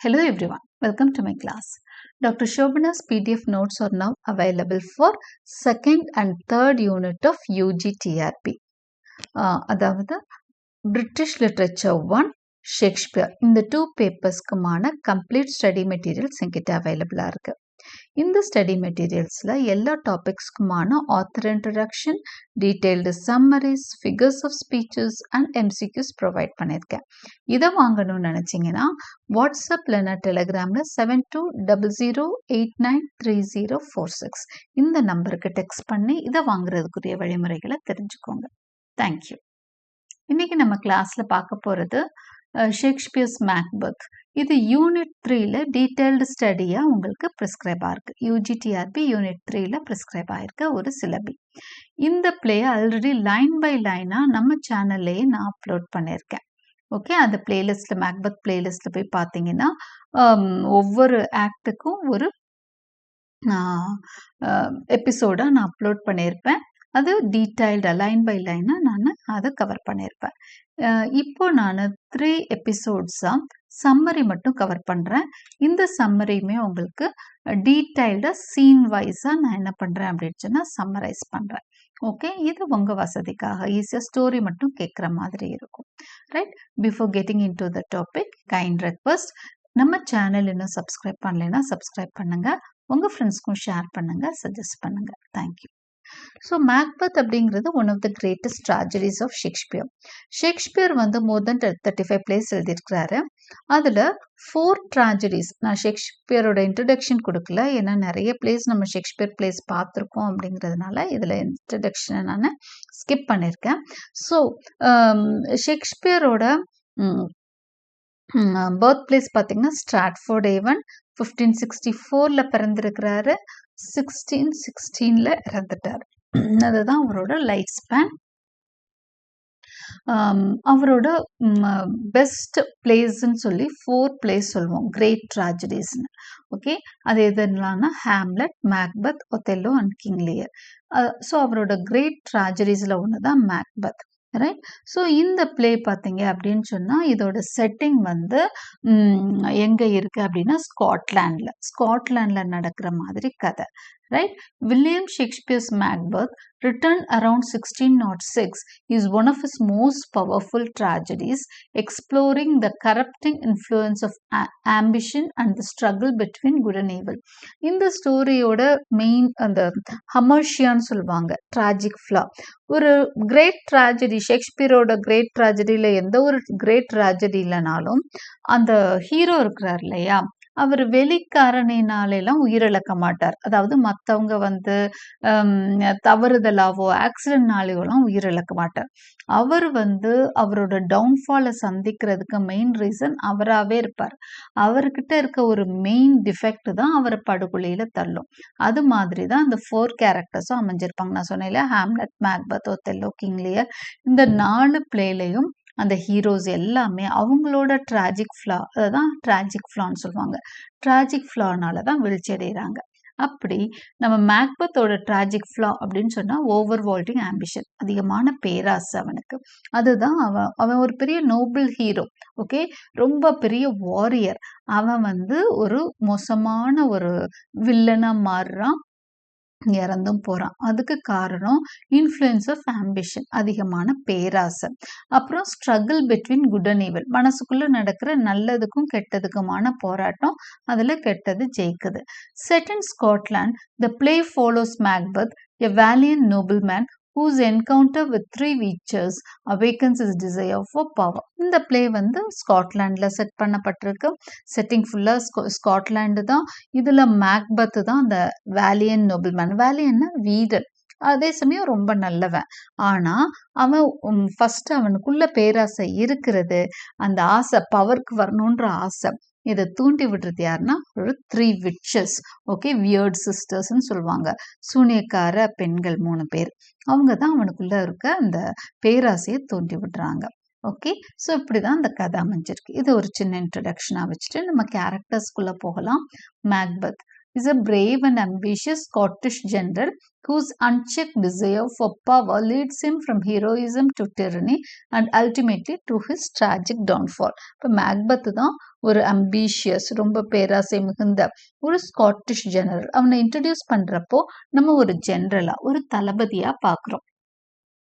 Hello everyone, welcome to my class. Dr. Shobana's PDF notes are now available for second and third unit of UGTRP. அதாவது British Literature 1, Shakespeare இந்த 2 பேப்பர்ஸ்க்குமான complete study materials என்கிட்ட அவைலபிளாக இருக்கு. இந்த study மெட்டீரியல்ஸில் எல்லா டாபிக்ஸ்க்குமான author introduction, detailed summaries, figures of speeches and MCQs provide பண்ணியிருக்கேன். இதை வாங்கணும்னு நினச்சிங்கன்னா வாட்ஸ்அப் இல்லைனா டெலிகிராமில் 7200893046 இந்த நம்பருக்கு டெக்ஸ்ட் பண்ணி இதை வாங்குறதுக்குரிய வழிமுறைகளை தெரிஞ்சுக்கோங்க. தேங்க்யூ. இன்றைக்கி நம்ம கிளாஸில் பார்க்க போகிறது ஷேக்ஸ்பியர்ஸ் மேக்பெத். இது யூனிட் 3ல டீட்டெயில்டு ஸ்டடியாக உங்களுக்கு ப்ரிஸ்கிரைப் ஆகிருக்கு. யூஜிடிஆர்பி யூனிட் 3ல ப்ரிஸ்கிரைப் ஆகிருக்க ஒரு சிலபி. இந்த பிளேயை ஆல்ரெடி லைன் பை லைனாக நம்ம சேனல்லையே நான் அப்லோட் பண்ணியிருக்கேன். ஓகே, அந்த பிளேலிஸ்ட்டில் மேக்பெத் பிளேலிஸ்ட்டில் போய் பார்த்தீங்கன்னா ஒவ்வொரு ஆக்டுக்கும் ஒரு எபிசோடாக நான் அப்லோட் பண்ணியிருப்பேன். அது டீட்டெயில்டாக லைன் பை லைனாக நான் அதை கவர் பண்ணியிருப்பேன். இப்போ நான் 3 எபிசோட்ஸாக சம்மரி மட்டும் கவர் பண்ணுறேன். இந்த சம்மரியுமே உங்களுக்கு டீட்டெயில்டாக சீன் வைஸாக நான் என்ன பண்ணுறேன் அப்படின்னு சொன்னால் சம்மரைஸ் பண்ணுறேன். ஓகே, இது உங்கள் வசதிக்காக ஈஸியாக ஸ்டோரி மட்டும் கேட்குற மாதிரி இருக்கும். Right, before getting into the topic, kind request, நம்ம சேனல் இன்னும் சப்ஸ்கிரைப் பண்ணலைன்னா சப்ஸ்கிரைப் பண்ணுங்கள், உங்கள் ஃப்ரெண்ட்ஸ்க்கும் ஷேர் பண்ணுங்கள், சஜஸ்ட் பண்ணுங்கள். தேங்க்யூ. ஸோ மேக்பெத் அப்படிங்கிறது one of the greatest tragedies of Shakespeare. Shakespeare வந்து மோர் தென் 35 பிளேஸ் எழுதியிருக்கிறாரு. அதில் 4 ட்ராஜடிஸ், நான் ஷேக்ஸ்பியரோட இன்ட்ரடக்ஷன் கொடுக்கல, ஏன்னா நிறைய பிளேஸ் நம்ம ஷேக்ஸ்பியர் பிளேஸ் பார்த்துருக்கோம் அப்படிங்கிறதுனால இதில் இன்ட்ரடக்ஷனை நான் ஸ்கிப் பண்ணியிருக்கேன். ஸோ ஷேக்ஸ்பியரோட பர்த் பிளேஸ் பார்த்தீங்கன்னா ஸ்ட்ராட்ஃபோர்ட் ஏவன். 1564 பிறந்திருக்கிறாரு, 1616 இறந்துட்டார். அதுதான் அவரோட லைஃப் ஸ்பேன். அவரோட பெஸ்ட் பிளேஸ்ன்னு சொல்லி 4 பிளேஸ் சொல்லுவோம், கிரேட் ட்ராஜடிஸ்னு. ஓகே, அது எதுனாலனா Hamlet, Macbeth, Othello and King Lear. So அவரோட கிரேட் ட்ராஜடிஸில் ஒன்று தான் மேக்பெத். ரைட், ஸோ இந்த பிளே பார்த்தீங்க அப்படின்னு சொன்னால் இதோட செட்டிங் வந்து எங்கே இருக்குது அப்படின்னா ஸ்காட்லாண்டில் நடக்கிற மாதிரி கதை. Right, William Shakespeare's Macbeth, written around 1606, is one of his most powerful tragedies, exploring the corrupting influence of ambition and the struggle between good and evil. இந்த ஸ்டோரியோட மெயின் அந்த ஹமர்ஷியான்னு சொல்லுவாங்க, ட்ராஜிக் ஃப்ளா. ஒரு கிரேட் ட்ராஜடி, ஷேக்ஸ்பியரோட கிரேட் ட்ராஜடியில் எந்த ஒரு great tragedy இல்லைனாலும் அந்த hero இருக்கிறார் இல்லையா, அவர் வெளிக்காரணினாலெல்லாம் உயிரிழக்க மாட்டார். அதாவது மற்றவங்க வந்து தவறுதலாவோ ஆக்சிடென்ட்னாலேயோலாம் உயிரிழக்க மாட்டார். அவர் வந்து அவரோட டவுன்ஃபாலை சந்திக்கிறதுக்கு மெயின் ரீசன் அவராகவே இருப்பார். அவர்கிட்ட இருக்க ஒரு மெயின் டிஃபெக்ட் தான் அவரை படுகொலையில் தள்ளும். அது மாதிரி தான் இந்த 4 கேரக்டர்ஸும் அமைஞ்சிருப்பாங்க. நான் சொன்னேன்ல, Hamlet, Macbeth, Othello, king Lear, இந்த 4 பிளேலையும் அந்த ஹீரோஸ் எல்லாமே அவங்களோட ட்ராஜிக் ஃப்ளா, அதுதான் ட்ராஜிக் ஃப்ளான்னு சொல்லுவாங்க, ட்ராஜிக் ஃப்ளானால தான் வீழ்ச்சி அடைகிறாங்க. அப்படி நம்ம மேக்பெத்தோட ட்ராஜிக் ஃப்ளா அப்படின்னு சொன்னால் ஓவர் வால்டிங் ஆம்பிஷன், அதிகமான பேராசை அவனுக்கு. அதுதான் அவன் ஒரு பெரிய நோபல் ஹீரோ. ஓகே, ரொம்ப பெரிய வாரியர். அவன் வந்து ஒரு மோசமான ஒரு வில்லனாக மாறுறான், இறந்தும் போகிறான். அதுக்கு காரணம் இன்ஃப்ளூயன்ஸ் ஆஃப் ஆம்பிஷன், அதிகமான பேராசை. அப்புறம் struggle between good and evil, மனசுக்குள்ளே நடக்கிற நல்லதுக்கும் கெட்டதுக்குமான போராட்டம், அதில் கெட்டது ஜெயிக்குது. Set in Scotland, the play follows Macbeth, a valiant nobleman whose encounter with 3 witches awakens his desire for power. இந்த பிளே வந்து ஸ்காட்லாண்டில் செட் பண்ணப்பட்டிருக்கு. செட்டிங் ஃபுல்லாக ஸ்காட்லாண்டு தான். இதில் மேக்பெத் தான் அந்த வேலியன் நோபல்மேன். வேலியன்னா வீரன், அதே சமயம் ரொம்ப நல்லவன். ஆனால் அவன் ஃபஸ்ட்டு அவனுக்குள்ள பேராசை இருக்கிறது, அந்த ஆசை பவருக்கு வரணுன்ற ஆசை. இதை தூண்டி விடுறது யாருன்னா ஒரு 3 விட்சஸ். ஓகே, வியர்ட் சிஸ்டர்ஸ்ன்னு சொல்லுவாங்க, சூனியக்கார பெண்கள் 3 பேர். அவங்க தான் அவனுக்குள்ள இருக்க அந்த பேராசையை தூண்டி விடுறாங்க. ஓகே, ஸோ இப்படி தான் அந்த கதை அமைஞ்சிருக்கு. இது ஒரு சின்ன இன்ட்ரடக்ஷனாக வச்சுட்டு நம்ம கேரக்டர்ஸ்குள்ளே போகலாம். Macbeth is a brave and ambitious Scottish general whose unchecked desire for power leads him from heroism to tyranny and ultimately to his tragic downfall. இப்போ மேக்பெத் தான் ஒரு அம்பிஷியஸ், ரொம்ப பேராசை மிகுந்த ஒரு ஸ்காட்டிஷ் ஜெனரல். அவனை இன்ட்ரடியூஸ் பண்றப்போ நம்ம ஒரு ஜெனரலா, ஒரு தளபதியா பார்க்குறோம்.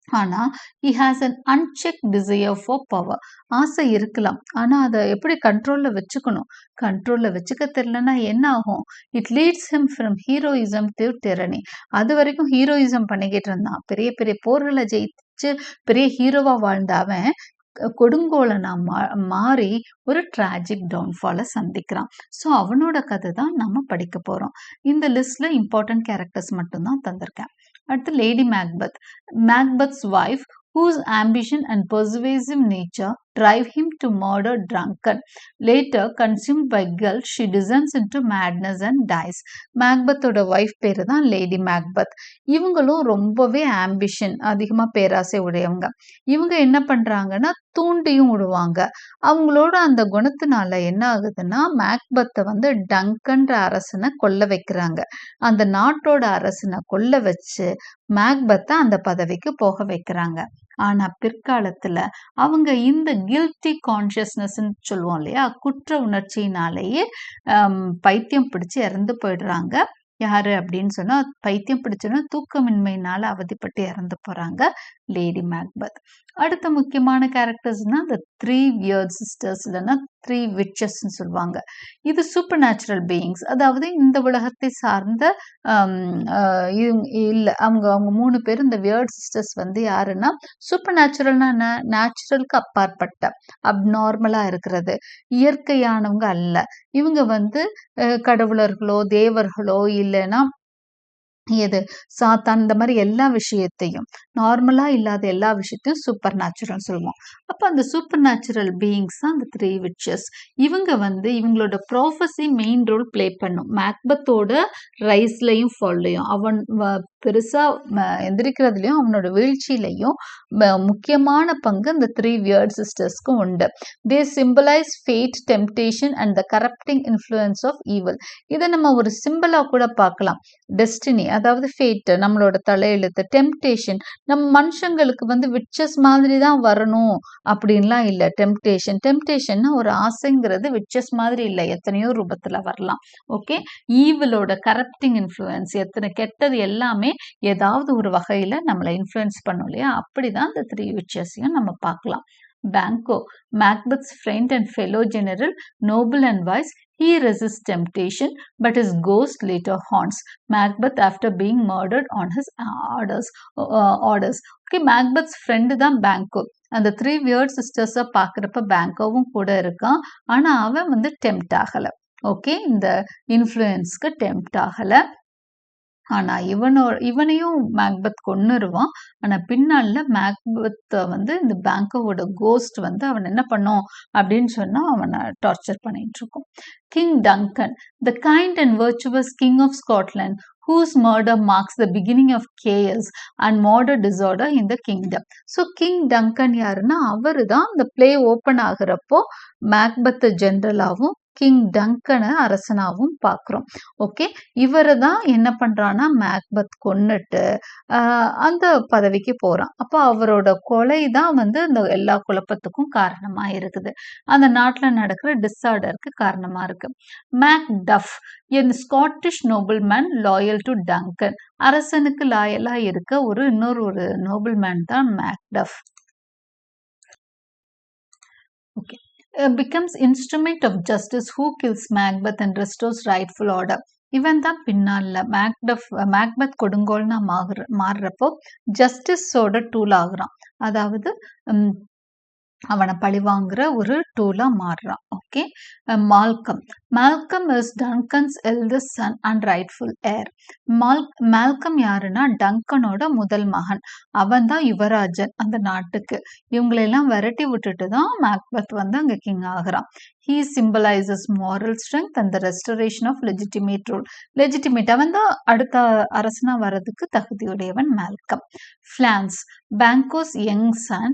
ஆனா he has an unchecked desire for power. ஆசை இருக்கலாம், ஆனா அதை எப்படி கண்ட்ரோல்ல வச்சுக்கணும், கண்ட்ரோல்ல வச்சுக்க தெரியலன்னா என்ன ஆகும்? It leads him from heroism to tyranny. அது வரைக்கும் ஹீரோயிசம் பண்ணிக்கிட்டு இருந்தான், பெரிய பெரிய போர்களை ஜெயிச்சு பெரிய ஹீரோவா வாழ்ந்த அவன் கொடுங்கோலனா மாறி ஒரு டிராஜிக் டவுன்ஃபாலை சந்திக்கிறான். ஸோ அவனோட கதை தான் நம்ம படிக்க போறோம். இந்த லிஸ்ட்ல இம்பார்ட்டன்ட் கேரக்டர்ஸ் மட்டும்தான் தந்திருக்கேன். அடுத்து lady Macbeth. Macbeth's wife whose ambition and persuasive nature drive him to murder drunken. Later, consumed by guilt, she descends into madness and dies. மேக்பெத்தோட வைஃப் பேரு தான் லேடி மேக்பெத். இவங்களும் ரொம்பவே ஆம்பிஷன், அதிகமா பேராசை உடையவங்க. இவங்க என்ன பண்றாங்கன்னா தூண்டியும் விடுவாங்க. அவங்களோட அந்த குணத்தினால என்ன ஆகுதுன்னா மேக்பெத்தை வந்து டங்கன்ற அரசனை கொல்ல வைக்கிறாங்க. அந்த நாட்டோட அரசனை கொல்ல வச்சு மேக்பெத்தை அந்த பதவிக்கு போக வைக்கிறாங்க. ஆனா பிற்காலத்துல அவங்க இந்த கில்ட்டி கான்சியஸ்னஸ் சொல்லுவோம் இல்லையா, குற்ற உணர்ச்சியினாலேயே பைத்தியம் பிடிச்சு இறந்து போயிடுறாங்க. யாரு அப்படின்னு சொன்னா, பைத்தியம் பிடிச்சோன்னா தூக்கமின்மையினால அவதிப்பட்டு இறந்து போறாங்க லேடி மேக்பெத். அடுத்த முக்கியமான கேரக்டர்ஸ்னா the three weird sisters, இல்லைன்னா த்ரீ விட்சஸ்ன்னு சொல்லுவாங்க. இது சூப்பர் நேச்சுரல் பீயிங்ஸ், அதாவது இந்த உலகத்தை சார்ந்த இல்லை, அவங்க 3 பேரும் இந்த வியர்ட் சிஸ்டர்ஸ் வந்து யாருன்னா சூப்பர் நேச்சுரல்னா நேச்சுரலுக்கு அப்பாற்பட்ட, அப்நார்மலா இருக்கிறது, இயற்கையானவங்க அல்ல. இவங்க வந்து கடவுளர்களோ தேவர்களோ இல்லைன்னா எது சாத்தான், இந்த மாதிரி எல்லா விஷயத்தையும், நார்மலா இல்லாத எல்லா விஷயத்தையும் சூப்பர் நேச்சுரல் சொல்லுவோம். அப்ப அந்த சூப்பர் நேச்சுரல் பீயிங்ஸ் தான் அந்த த்ரீ விட்சஸ். இவங்க வந்து இவங்களோட ப்ராஃபஸி மெயின் ரோல் பிளே பண்ணும் மேக்பெத்தோட ரைஸ்லையும் ஃபால்லையும். அவன் பெருசா எந்திரிக்கிறதுலையும் அவனோட வீழ்ச்சியிலையும் முக்கியமான பங்கு இந்த த்ரீ வியர்ட் சிஸ்டர்ஸ்க்கும் உண்டு. They symbolise fate, temptation and the corrupting influence of evil. இதை நம்ம ஒரு சிம்பிளா கூட பார்க்கலாம். டெஸ்டினி, அதாவது ஃபேட், நம்மளோட தலையெழுத்து. டெம்டேஷன், நம்ம மனுஷங்களுக்கு வந்து விட்சஸ் மாதிரி தான் வரணும் அப்படின்லாம் இல்லை. டெம்டேஷன்னா ஒரு ஆசைங்கிறது விட்சஸ் மாதிரி இல்லை, எத்தனையோ ரூபத்துல வரலாம். ஓகே, ஈவிலோட கரப்டிங் இன்ஃப்ளூயன்ஸ், எத்தனை கெட்டது எல்லாமே ஏதாவது ஒரு வகையில நம்மளை இன்ஃப்ளூயன்ஸ் பண்ணும் இல்லையா, அப்படிதான் இந்த த்ரீ விட்சஸையும் நம்ம பார்க்கலாம். Banquo, Macbeth's friend and fellow general, noble and wise, he resists temptation, but his ghost later haunts Macbeth after being murdered on his orders. Okay, Macbeth's friend தான் Banquo. அந்த த்ரீ வியர்ட் சிஸ்டர்ஸை பார்க்குறப்ப பேங்கோவும் கூட இருக்கான், ஆனா அவன் வந்து டெம்ப்ட் ஆகல. Okay, இந்த இன்ஃப்ளூயன்ஸ்க்கு டெம்ப்ட் ஆகல. ஆனா இவனையும் மேக்பெத் கொன்னுருவான். ஆனா பின்னால மேக்பெத் வந்து இந்த பேங்கோவோட கோஸ்ட் வந்து அவன் என்ன பண்ணும் அப்படின்னு சொன்னா அவனை டார்ச்சர் பண்ணிட்டு இருக்கும். King Duncan, the kind and virtuous king of Scotland, whose murder marks the beginning of chaos and modern disorder in the kingdom. So King Duncan யாருன்னா அவரு தான் இந்த பிளே ஓப்பன் ஆகுறப்போ மேக்பெத் ஜெனரலாவும் கிங் டங்கனை அரசனாவும் பார்க்குறோம். ஓகே, இவரை தான் என்ன பண்றான்னா மேக்பெத் கொன்னுட்டு அந்த பதவிக்கு போறான். அப்போ அவரோட கொலை தான் வந்து இந்த எல்லா குழப்பத்துக்கும் காரணமா இருக்குது, அந்த நாட்டில் நடக்கிற டிஸார்டருக்கு காரணமா இருக்கு. Macduff, an Scottish nobleman loyal to Duncan, அரசனுக்கு லாயலா இருக்க இன்னொரு நோபல்மேன் தான் Macduff. Okay, becomes instrument of justice who kills Macbeth and restores rightful order. இவன் தான் பின்னால மேக்பெத் கொடுங்கோல்னா மாறுறப்போ ஜஸ்டிஸோட டூல் ஆகுறான், அதாவது அவனை பழிவாங்குற ஒரு டூலா மாறுறான். Okay, Malcolm is Duncan's eldest son and rightful heir. Malcolm யாருன்னா டங்கனோட முதல் மகன், அவன் தான் யுவராஜன் அந்த நாட்டுக்கு. இவங்களெல்லாம் விரட்டி விட்டுட்டு தான் மேக்பெத் வந்து அங்க king ஆகுறான். He symbolizes moral strength and the restoration of legitimate rule. Legitimate, அவன் தான் அடுத்த அரசனா வர்றதுக்கு தகுதியுடையவன் Malcolm. Flans, Banquo's young son,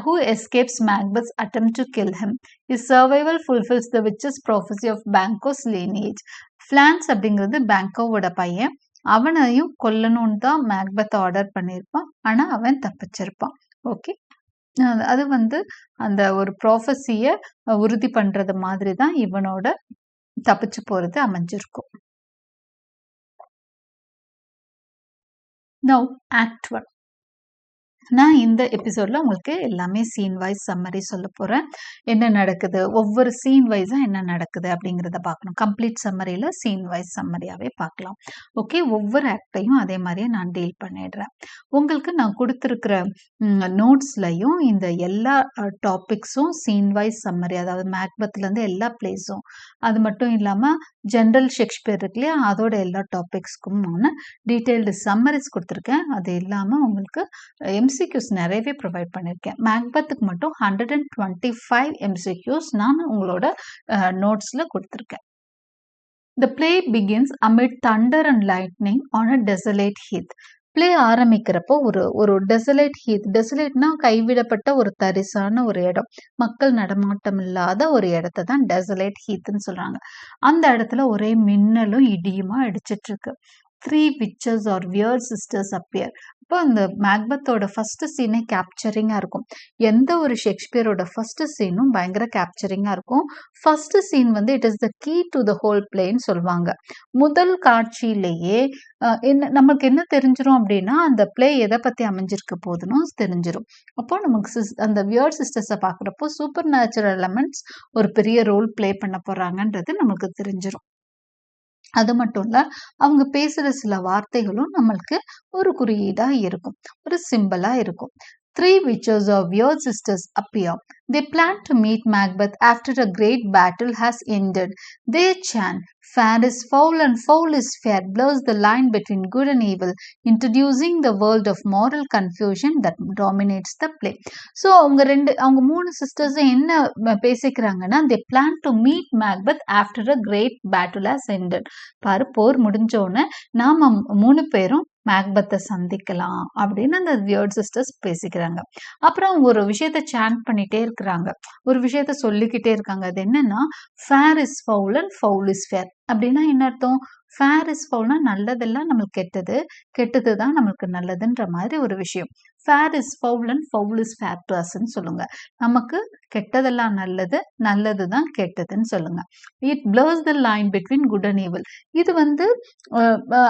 who escapes Macbeth's attempt to kill him. His survival fulfills the witch's prophecy of Banquo's lineage. Flans அப்படிங்கிறது பேங்கோவோட பையன், அவனையும் கொல்லணும்னு தான் Macbeth order பண்ணியிருப்பான், ஆனா அவன் தப்பிச்சிருப்பான். ஓகே, அது வந்து அந்த ஒரு ப்ராஃபஸிய உறுதி பண்றது மாதிரி தான் இவனோட தப்பிச்சு போறது அமைஞ்சிருக்கும். Now act 1. நான் இந்த எபிசோட்ல உங்களுக்கு எல்லாமே சீன் வைஸ் சம்மரி சொல்ல போறேன். என்ன நடக்குது, ஒவ்வொரு சீன் வைஸா என்ன நடக்குது அப்படிங்கிறத பார்க்கணும். கம்ப்ளீட் சம்மரியில சீன் வைஸ் சம்மரியாவே பார்க்கலாம். ஓகே, ஒவ்வொரு ஆக்டையும் அதே மாதிரியே நான் டீல் பண்ணிடுறேன். உங்களுக்கு நான் கொடுத்துருக்கிற நோட்ஸ்லையும் இந்த எல்லா டாபிக்ஸும் சீன் வைஸ் சம்மரி, அதாவது மேக்பத்லேருந்து எல்லா பிளேஸும், அது மட்டும் இல்லாமல் ஜென்ரல் ஷேக்ஸ்பியர் இருக்கு இல்லையா, அதோட எல்லா டாபிக்ஸ்க்குமான டீட்டெயில்டு சம்மரிஸ் கொடுத்துருக்கேன். அது இல்லாமல் உங்களுக்கு எம்சிக்யூஸ் நிறையவே ப்ரொவைட் பண்ணியிருக்கேன். மேக்பத்துக்கு மட்டும் 125 எம்சிக்யூஸ் நான் உங்களோட நோட்ஸில் கொடுத்துருக்கேன். The play begins amid thunder and lightning on a desolate heath. Play ஆரம்பிக்கிறப்போ ஒரு டெசலேட் ஹீத், டெசலேட்னா கைவிடப்பட்ட ஒரு தரிசான ஒரு இடம், மக்கள் நடமாட்டம் இல்லாத ஒரு இடத்த தான் டெசலேட் ஹீத்ன்னு சொல்றாங்க. அந்த இடத்துல ஒரே மின்னலும் இடியுமா அடிச்சிட்டு இருக்கு. 3 witches or weird sisters appear. இப்போ இந்த மேக்பத்தோட ஃபர்ஸ்ட் சீனே கேப்சரிங்காக இருக்கும். எந்த ஒரு ஷேக்ஸ்பியரோட ஃபர்ஸ்ட் சீனும் பயங்கர கேப்சரிங்காக இருக்கும். ஃபர்ஸ்ட் சீன் வந்து it is the key to the whole பிளேன்னு சொல்லுவாங்க. முதல் காட்சியிலேயே நமக்கு என்ன தெரிஞ்சிடும் அப்படின்னா அந்த பிளே எதை பற்றி அமைஞ்சிருக்க போதுன்னு தெரிஞ்சிடும். அப்போ நமக்கு அந்த வியர்ட் சிஸ்டர்ஸை பார்க்குறப்போ சூப்பர் நேச்சுரல் எலமெண்ட்ஸ் ஒரு பெரிய ரோல் பிளே பண்ண போகிறாங்கன்றது நமக்கு தெரிஞ்சிடும். அது மட்டும் இல்ல, அவங்க பேசுற சில வார்த்தைகளும் நம்மளுக்கு ஒரு குறியீடா இருக்கும், ஒரு சிம்பிளா இருக்கும். 3 witches or weird sisters appear. They plan to meet Macbeth after a great battle has ended. They chant, "Fair is foul and foul is fair," blurs the line between good and evil, introducing the world of moral confusion that dominates the play. So அவங்க 3 sisters என்ன பேசிக்கிறாங்கன்னா, they plan to meet Macbeth after a great battle has ended. பாரு, போர் முடிஞ்சோன்னு நாம 3 பேரும் மேக்பத்தை சந்திக்கலாம் அப்படின்னு அந்த weird sisters பேசிக்கிறாங்க. அப்புறம் அவங்க ஒரு விஷயத்த சாண்ட் பண்ணிட்டே இருக்கிறாங்க, ஒரு விஷயத்த சொல்லிக்கிட்டே இருக்காங்க. அது என்னன்னா, fair is foul and foul is fair. அப்படின்னா என்ன அர்த்தம்? ஃபேர் இஸ் ஃபவுல்னா நல்லதெல்லாம் நம்மளுக்கு கெட்டது, கெட்டது தான் நம்மளுக்கு நல்லதுன்ற மாதிரி ஒரு விஷயம். Fair is foul and foul is fair to அஸ்ன்னு சொல்லுங்க. நமக்கு கெட்டதெல்லாம் நல்லது, நல்லது தான் கெட்டதுன்னு சொல்லுங்க. It blurs the line between good and evil. இது வந்து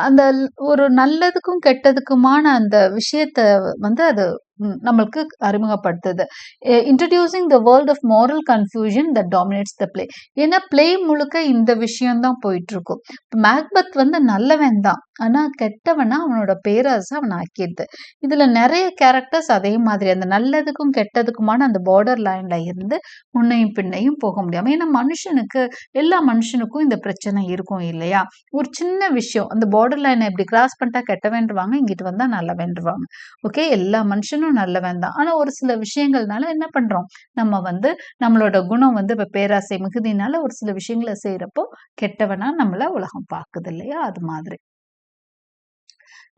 அந்த ஒரு நல்லதுக்கும் கெட்டதுக்குமான அந்த விஷயத்த வந்து அது நம்மளுக்கு அறிமுகப்படுத்துது. Introducing the world of moral confusion that dominates the play. ஏன்னா பிளே முழுக்க இந்த விஷயம் தான் போயிட்டு இருக்கும். மேக்பத் வந்து நல்லவன் தான், ஆனா கெட்டவனா அவனோட பேராசை அவன் ஆக்கிடுது. இதுல நிறைய கேரக்டர்ஸ் அதே மாதிரி அந்த நல்லதுக்கும் கெட்டதுக்குமான அந்த பார்டர் லைன்ல இருந்து முன்னையும் பின்னையும் போக முடியாம. ஏன்னா மனுஷனுக்கு, எல்லா மனுஷனுக்கும் இந்த பிரச்சனை இருக்கும் இல்லையா? ஒரு சின்ன விஷயம், அந்த பார்டர் லைனை இப்படி கிராஸ் பண்ணிட்டா கெட்டவன்றுவாங்க, இங்கிட்டு வந்தா நல்லவன்றுவாங்க. ஓகே, எல்லா மனுஷனும் நல்லவன் தான். ஆனா ஒரு சில விஷயங்கள்னால என்ன பண்றோம், நம்ம வந்து நம்மளோட குணம் வந்து இப்ப பேராசை மிகுதினால ஒரு சில விஷயங்களை செய்யறப்போ கெட்டவனா நம்மள உலகம் பார்க்குது இல்லையா? அது மாதிரி.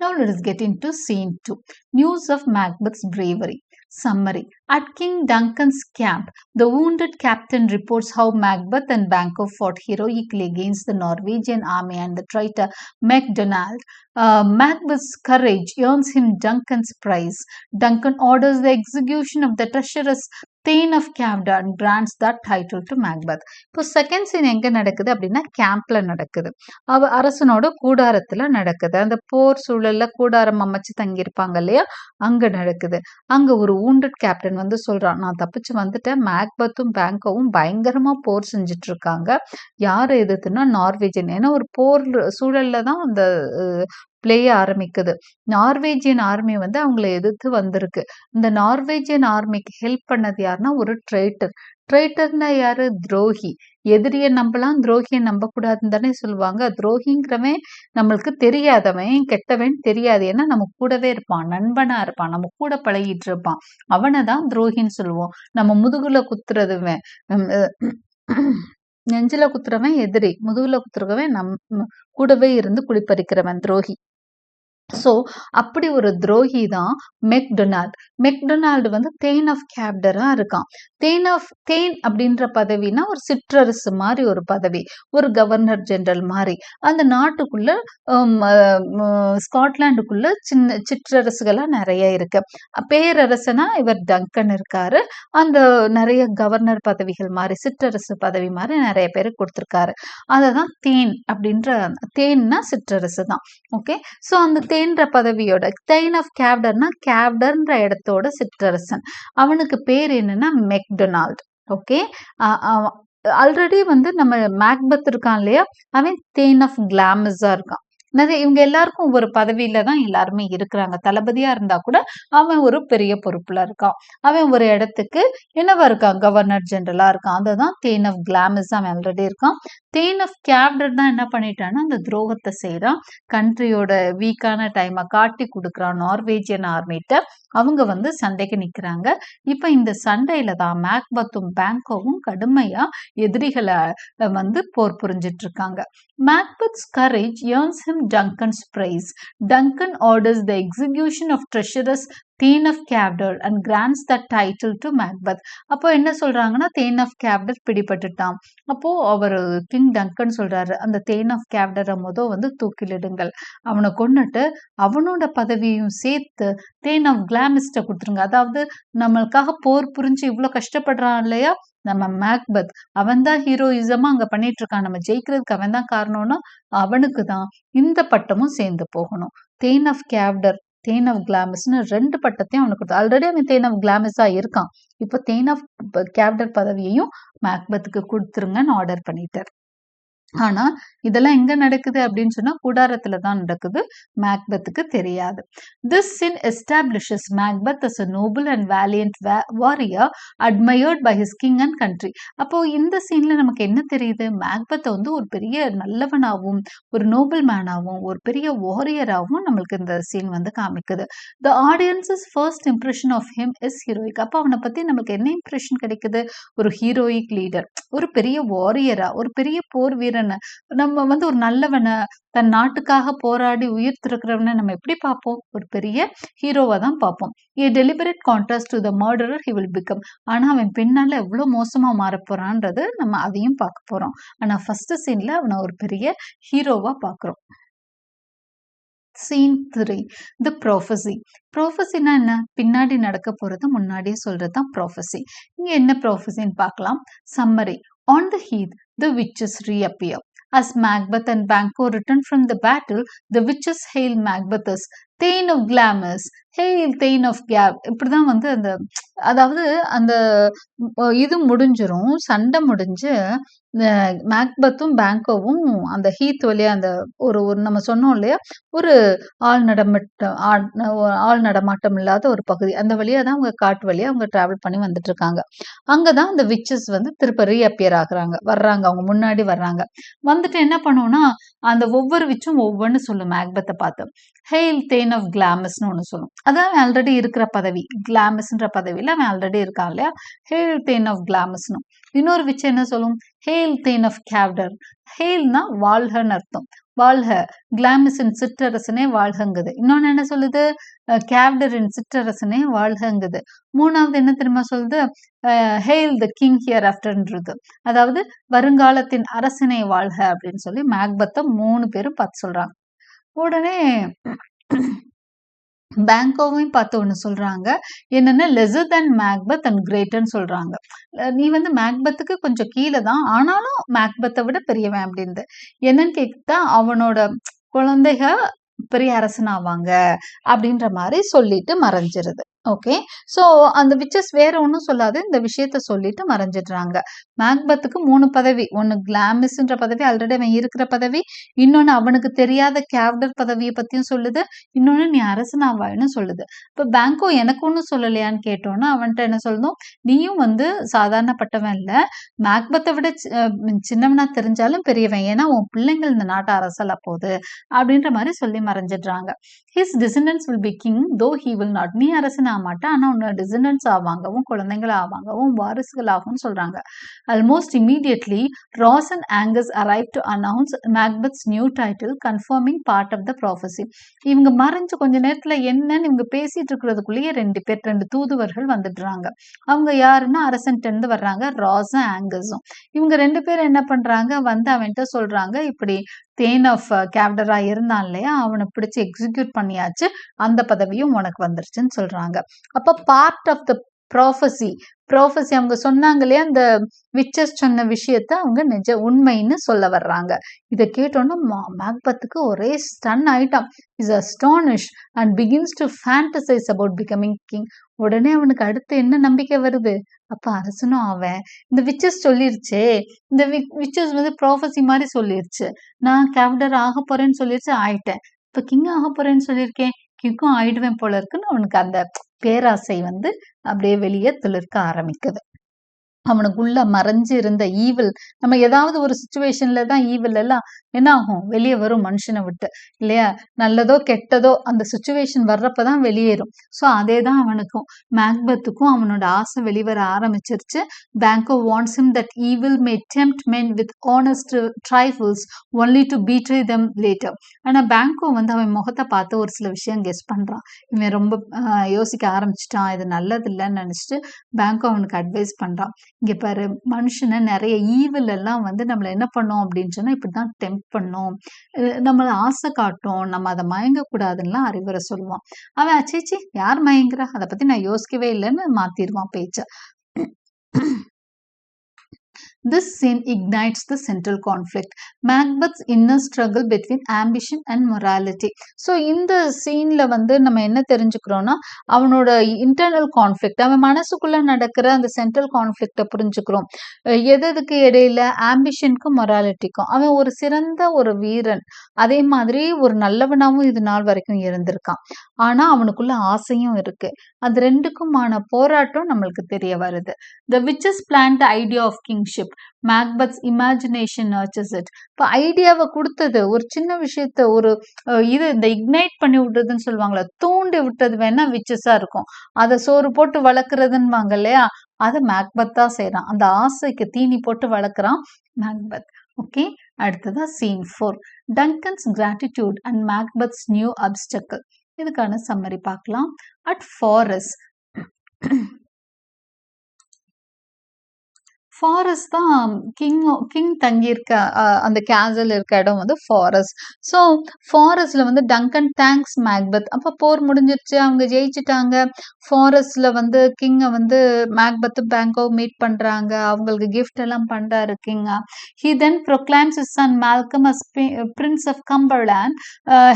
Now let us get into scene 2. News of Macbeth's bravery. Summary. At King Duncan's camp, the wounded captain reports how Macbeth and Banquo fought heroically against the Norwegian army and the traitor MacDonald. Macbeth's courage earns him Duncan's prize. Duncan orders the execution of the treacherous Thane of Cawdor and grants that title to Macbeth. இப்போ second scene எங்க நடக்குது அப்படின்னா கேம்ப்ல நடக்குது. அரசனோட கூடாரத்துல நடக்குது. அந்த போர் சூழல்ல கூடாரம் அமைச்சு தங்கியிருப்பாங்க இல்லையா, அங்க நடக்குது. அங்க ஒரு wounded கேப்டன் வந்து சொல்றான், நான் தப்பிச்சு வந்துட்டேன், மேக்பத்தும் பேங்கோவும் பயங்கரமா போர் செஞ்சுட்டு இருக்காங்க. யாரை எதிர்த்துனா நார்வேஜியன். ஏன்னா ஒரு போர் சூழல்ல தான் அந்த பிளே ஆரம்பிக்குது. நார்வேஜியன் ஆர்மி வந்து அவங்கள எதிர்த்து வந்திருக்கு. இந்த நார்வேஜியன் ஆர்மிக்கு ஹெல்ப் பண்ணது யாருன்னா ஒரு ட்ரைட்டர். ட்ரைட்டர்னா யாரு? துரோகி. எதிரியை நம்பலாம், துரோகியை நம்ப கூடாதுன்னு தானே சொல்லுவாங்க. துரோகிங்கிறவன் நம்மளுக்கு தெரியாதவன், கெட்டவன் தெரியாது. ஏன்னா நம்ம கூடவே இருப்பான், நண்பனா இருப்பான், நம்ம கூட பழகிட்டு இருப்பான், அவனை தான் துரோகின்னு சொல்லுவோம். நம்ம முதுகுல குத்துறதுவன், நெஞ்சில குத்துறவன் எதிரி, முதுகுல குத்துறவன் கூடவே இருந்து குளிப்பறிக்கிறவன் துரோகி. ஸோ அப்படி ஒரு துரோகி தான் மெக்டொனால்டு. மெக்டொனால்டு வந்து தேன் ஆஃப் கேப்டரா இருக்கான். தேன் அப்படின்ற பதவினா ஒரு சிற்றரசு மாதிரி ஒரு பதவி, ஒரு கவர்னர் ஜெனரல் மாதிரி. அந்த நாட்டுக்குள்ள ஸ்காட்லாண்டுக்குள்ள சின்ன சிற்றரசுகளா நிறைய இருக்கு. பேரரசனா இவர் டங்கன் இருக்காரு. அந்த நிறைய கவர்னர் பதவிகள் மாதிரி சிற்றரசு பதவி மாதிரி நிறைய பேருக்கு கொடுத்துருக்காரு. அததான் தேன்னா சிற்றரசு தான். ஓகே, ஸோ அந்த தேன்ற பதவியோட தேன் ஆஃப் கேவ்டர்னா கேவ்டர்ன்ற இடத்தோட சிற்றரசன். அவனுக்கு பேர் என்னன்னா மெக்டொனால்ட். ஓகே, ஆல்ரெடி வந்து நம்ம மேக்பெத் இருக்கான் இல்லையா, அவன் தேன் ஆஃப் கிளாமஸா இருக்கான். நிறைய இவங்க எல்லாருக்கும் ஒவ்வொரு பதவியில தான் எல்லாருமே இருக்கிறாங்க. தளபதியா இருந்தா கூட அவன் ஒரு பெரிய பொறுப்புல இருக்கான். அவன் ஒரு இடத்துக்கு என்னவா இருக்கான், கவர்னர் ஜெனரலா இருக்கான். அதுதான் தேன் ஆஃப் கிளாமஸ் அவன் ஆல்ரெடி இருக்கான். தேன் ஆஃப் கேவ்டர் தான் என்ன பண்ணிட்டான்னா அந்த துரோகத்தை செய்யறான். கண்ட்ரியோட வீக்கான டைமை காட்டி கொடுக்குறான் நார்வேஜியன் ஆர்மிட்ட. அவங்க வந்து சண்டைக்கு நிக்கிறாங்க. இப்ப இந்த சண்டையில தான் மேக்பத்தும் பேங்கோவும் கடுமையா எதிரிகளை வந்து போர் புரிஞ்சிட்டு இருக்காங்க. Macbeth's courage earns him Duncan's praise. Duncan orders the execution of treacherous thane of Cawdor and grants the title to Macbeth. அப்போ என்ன சொல்றாங்கன்னா தேன் ஆஃப் கேவ்டர் பிடிபட்டுட்டான். அப்போ அவர் கிங் டங்கன் சொல்றாரு, அந்த தேன் ஆஃப் கேவ்டரை வந்து தூக்கிலிடுங்கள், அவனை கொன்னுட்டு அவனோட பதவியும் சேர்த்து தேன் ஆஃப் கிளாமிஸ்ட கொடுத்துருங்க. அதாவது நம்மளுக்காக போர் புரிஞ்சு இவ்வளவு கஷ்டப்படுறான் இல்லையா நம்ம மேக்பெத், அவன் தான் ஹீரோயிசமா அங்க பண்ணிட்டு இருக்கான். நம்ம ஜெயிக்கிறதுக்கு அவன் தான் காரணம்னா அவனுக்கு தான் இந்த பட்டமும் சேர்ந்து போகணும். தேன் ஆஃப் கேவ்டர், தேன் ஆஃப் கிளாமஸ்னு 2 பட்டத்தையும் அவனுக்கு கொடுத்து, ஆல்ரெடி அவன் தேன் ஆஃப் கிளாமஸா இருக்கான். இப்போ தேன் ஆஃப் கேவ்டர் பதவியையும் மேக்பெத்துக்கு கொடுத்துருங்கன்னு ஆர்டர் பண்ணிட்டார். ஆனா இதெல்லாம் எங்க நடக்குது அப்படின்னு சொன்னா கூடாரத்துல தான் நடக்குது, மேக்பெத்துக்கு தெரியாது. This scene establishes Macbeth as a noble and valiant warrior admired by his king and country. அப்போ இந்த சீன்ல நமக்கு என்ன தெரியுது, மேக்பெத் வந்து ஒரு பெரிய நல்லவனாகவும் ஒரு நோபல் மேனாகவும் ஒரு பெரிய வாரியராகவும் நம்மளுக்கு இந்த சீன் வந்து காமிக்குது. The audience's first impression of him is heroic. அப்போ அவனை பத்தி நமக்கு என்ன இம்ப்ரெஷன் கிடைக்குது, ஒரு ஹீரோயிக் லீடர், ஒரு பெரிய வாரியரா, ஒரு பெரிய போர் வீரன். நம்ம வந்து ஒரு நல்லவனை, தன் நாட்டுக்காக போராடி உயிர் திறக்கிறவனை நம்ம எப்படி பார்ப்போம், ஒரு பெரிய ஹீரோவா தான் பார்ப்போம். A deliberate contrast to the murderer he will become. ஆனா அவன் பின்னால எவ்வளவு மோசமா மாற போறான்றது நம்ம அதையும் பார்க்க போறோம். ஆனா ஃபர்ஸ்ட் சீன்ல அவனை ஒரு பெரிய ஹீரோவா பார்க்கிறோம். Scene 3, the prophecy. ப்ரோஃபஸினா என்ன, பின்னாடி நடக்க போறத முன்னாடியே சொல்றதுதான் ப்ரோஃபஸி. இங்க என்ன ப்ரோஃபஸின்னு பார்க்கலாம். Summary. On the heath, the witches reappear. As Macbeth and Banquo return from the battle, the witches hail Macbeth as Thane of Glamis, hail Thane of Gav. இப்படிதான் வந்து அந்த அதாவது அந்த இது முடிஞ்சிரும், சண்டை முடிஞ்சு மேக்பத்தும் பேங்கோவும் அந்த ஹீத் வழியா அந்த ஒரு நம்ம சொன்னோம் இல்லையா, ஒரு ஆள் நடமாட்டம் இல்லாத ஒரு பகுதி, அந்த வழியா தான் அவங்க காட்டு வழியா அவங்க டிராவல் பண்ணி வந்துட்டு இருக்காங்க. அங்கதான் அந்த விச்சஸ் வந்து திருப்ப ரீஅப்பியர் வர்றாங்க, அவங்க முன்னாடி வர்றாங்க. வந்துட்டு என்ன பண்ணுவோம்னா அந்த ஒவ்வொரு விச்சும் ஒவ்வொன்னு சொல்லும் மேக்பத்தை பார்த்து. ஹெயில் தேன் ஆஃப் கிளாமஸ்னு ஒண்ணு சொல்லும். அதான் ஆல்ரெடி இருக்கிற பதவி, கிளாமஸ்ன்ற பதவியில அவன் ஆல்ரெடி இருக்கான் இல்லையா, ஹெயில் தேன் ஆஃப் கிளாமஸ்னு. இன்னொரு விச்சு என்ன சொல்லும், ஹெயில் தேன் ஆஃப் கேவ்டர். ஹெயில்னா வாழ்கன்னு அர்த்தம், வாழ்க. கிளாமஸின் சிற்றரசனே வாழ்கங்குது. இன்னொன்னு என்ன சொல்லுது, கேவ்டரின் சிற்றரசனே வாழ்கங்குது. மூணாவது என்ன தெரியுமா சொல்லுது, ஹெயில் த கிங் ஹியர் ஆஃப்டர்ன்றது, அதாவது வருங்காலத்தின் அரசனை வாழ்க அப்படின்னு சொல்லி மேக்பத்தை 3 பேரும் பார்த்து சொல்றாங்க. உடனே பேங்கோவையும் பார்த்து ஒண்ணு சொல்றாங்க, என்னன்னா லெசர் தேன் மேக்பெத் அண்ட் கிரேட்டர்னு சொல்றாங்க. நீ வந்து மேக்பெத்துக்கு கொஞ்சம் கீழே தான், ஆனாலும் மேக்பெத்தை விட பெரியவன் அப்படின்னு. என்னன்னு கேட்டா அவனோட குழந்தைக பெரிய அரசன் ஆவாங்க அப்படின்ற மாதிரி சொல்லிட்டு மறைஞ்சிருது. ஓகே, சோ அந்த விச்சஸ் வேற ஒன்னும் சொல்லாது, இந்த விஷயத்த சொல்லிட்டு மறைஞ்சிடுறாங்க. மேக்பத்துக்கு 3 பதவி, ஒன்னு கிளாமிஸ்ன்ற பதவி, ஆல்ரெடி அவன் இருக்கிற பதவி, இன்னொன்னு அவனுக்கு தெரியாத கேவ்டர் பதவியை பத்தியும் சொல்லுது, இன்னொன்னு நீ அரசனாவாயின்னு சொல்லுது. இப்ப பேங்கோ எனக்கு ஒன்னும் சொல்லலையான்னு கேட்டோன்னா அவன்கிட்ட என்ன சொல்லணும், நீயும் வந்து சாதாரணப்பட்டவன் இல்ல, மேக்பத்தை விட சின்னவனா தெரிஞ்சாலும் பெரியவன், ஏன்னா உன் பிள்ளைங்கள் இந்த நாட்டை அரசலா போகுது அப்படின்ற மாதிரி சொல்லி மறைஞ்சிடுறாங்க. His descendants will be king though he will not. நீ அரசன் ஆக மாட்டேன், ஆனா உன்னோட டிசெண்டன்ட்ஸ் ஆவாங்கவும், குழந்தைகள் ஆவாங்கவும், வாரிசுகள் ஆகும்னு சொல்றாங்க. Almost immediately, Ross and Angus arrived to announce Macbeth's new title, confirming part of the prophecy. இவங்க மறைஞ்சு கொஞ்ச நேரத்துல என்னன்னு இவங்க பேசிட்டு இருக்கிறதுக்குள்ளேயே ரெண்டு தூதுவர்கள் வந்துடுறாங்க. அவங்க யாருன்னா அரசன்ட்ட இருந்து வர்றாங்க, ராஸும் ஆங்கஸும். இவங்க 2 பேரும் என்ன பண்றாங்க, வந்து அவன்கிட்ட சொல்றாங்க, இப்படி தேன் ஆஃப் கேப்டரா இருந்தான் இல்லையா, அவனை பிடிச்சு எக்ஸிக்யூட் பண்ணியாச்சு, அந்த பதவியும் உனக்கு வந்துருச்சுன்னு சொல்றாங்க. அப்ப பார்ட் ஆஃப் த ப்ராஃபசி அவங்க சொன்னாங்க இல்லையா, அந்த விச்சஸ் சொன்ன விஷயத்த அவங்க உண்மைன்னு சொல்ல வர்றாங்க. இதை கேட்டோன்னா மேக்பத்துக்கு ஒரே ஸ்டன் ஆயிட்டான். Is astonish and begins to fantasise about becoming king. உடனே அவனுக்கு அடுத்து என்ன நம்பிக்கை வருது, அப்ப அரசனும் அவன் இந்த விச்சஸ் சொல்லிருச்சே, இந்த விச்சஸ் வந்து ப்ராஃபசி மாதிரி சொல்லிருச்சு, நான் கேப்டர் ஆக போறேன்னு சொல்லிருச்சு, ஆயிட்டேன், இப்ப கிங் ஆக போறேன்னு சொல்லியிருக்கேன், கிங்கும் ஆயிடுவேன் போல இருக்குன்னு அவனுக்கு அந்த பேராசை வந்து அப்படியே வெளியே துளிர்க்க ஆரம்பிக்குது. அவனுக்குள்ள மறைஞ்சு இருந்த ஈவில், நம்ம ஏதாவது ஒரு சுச்சுவேஷன்ல தான் ஈவில் எல்லாம் என்ன ஆகும், வெளியே வரும் மனுஷனை விட்டு இல்லையா, நல்லதோ கெட்டதோ அந்த சுச்சுவேஷன் வர்றப்பதான் வெளியேறும். ஸோ அதே தான் அவனுக்கும் மேக்பத்துக்கும் அவனோட ஆசை வெளிவர ஆரம்பிச்சிருச்சு. பேங்கோ wants him that evil may tempt men with honest trifles only to betray them later. ஆனா பேங்கோ வந்து அவன் முகத்தை பார்த்து ஒரு சில விஷயம் கெஸ் பண்றான். இவன் ரொம்ப யோசிக்க ஆரம்பிச்சிட்டான், இது நல்லது இல்லைன்னு நினைச்சிட்டு பேங்கோ அவனுக்கு அட்வைஸ் பண்றான். இங்க பாரு, மனுஷனை நிறைய ஈவில் எல்லாம் வந்து நம்மள என்ன பண்ணோம் அப்படின்னு சொன்னா இப்படிதான் டெம்ப் பண்ணோம், நம்மள ஆசை காட்டும், நம்ம அதை மயங்க கூடாதுன்னு அறிவுரை சொல்லுவான். அவன் அச்சேச்சி யார் மயங்குறா, அதை பத்தி நான் யோசிக்கவே இல்லைன்னு மாத்திடுவான் பேச்ச. This scene ignites the central conflict, Macbeth's inner struggle between ambition and morality. So இந்த சீன்ல வந்து நம்ம என்ன தெரிஞ்சுக்கிறோம்னா, அவனோட இன்டர்னல் கான்ஃப்ளிக்ட், அவன் மனசுக்குள்ள நடக்கிற அந்த சென்ட்ரல் கான்ஃப்ளிக்டை புரிஞ்சுக்கிறோம். எதுக்கு இடையில, ஆம்பிஷனுக்கும் மொராலிட்டிக்கும். அவன் ஒரு சிறந்த ஒரு வீரன், அதே மாதிரி ஒரு நல்லவனாவும் இது நாள் வரைக்கும் இருந்திருக்கான். ஆனா அவனுக்குள்ள ஆசையும் இருக்கு. அது ரெண்டுக்குமான போராட்டம் நம்மளுக்கு தெரிய வருது. The witches planned the idea of kingship. Macbeth's imagination nurtures it. இப்போ ஐடியாவை கொடுத்தது ஒரு சின்ன விஷயத்த, ஒரு இது இந்த இக்னைட் பண்ணி விடுறதுன்னு சொல்லுவாங்களே, தூண்டி விட்டது வேணா விச்சஸா இருக்கும். அதை சோறு போட்டு வளர்க்குறதுன்னு வாங்க இல்லையா, அதை மேக்பத் தான் செய்யறான். அந்த ஆசைக்கு தீனி போட்டு வளர்க்குறான் மேக்பத். ஓகே, அடுத்ததா scene 4, Duncan's gratitude and Macbeth's new obstacle. இதுக்கான சம்மரி பார்க்கலாம். அட் ஃபாரஸ்ட், ஃபாரஸ்ட் தான் கிங் தங்கியிருக்க அந்த கேசல் இருக்க இடம் வந்து ஃபாரஸ்ட். ஸோ ஃபாரஸ்ட்ல வந்து டங்கன் தேங்க்ஸ் மேக்பத். அப்போ போர் முடிஞ்சிருச்சு, அவங்க ஜெயிச்சுட்டாங்க. ஃபாரஸ்ட்ல வந்து கிங்கை வந்து மேக்பத் பேங்கோ மீட் பண்றாங்க, அவங்களுக்கு கிஃப்ட் எல்லாம் பண்றாரு king. He then proclaims his son Malcolm as Prince of Cumberland,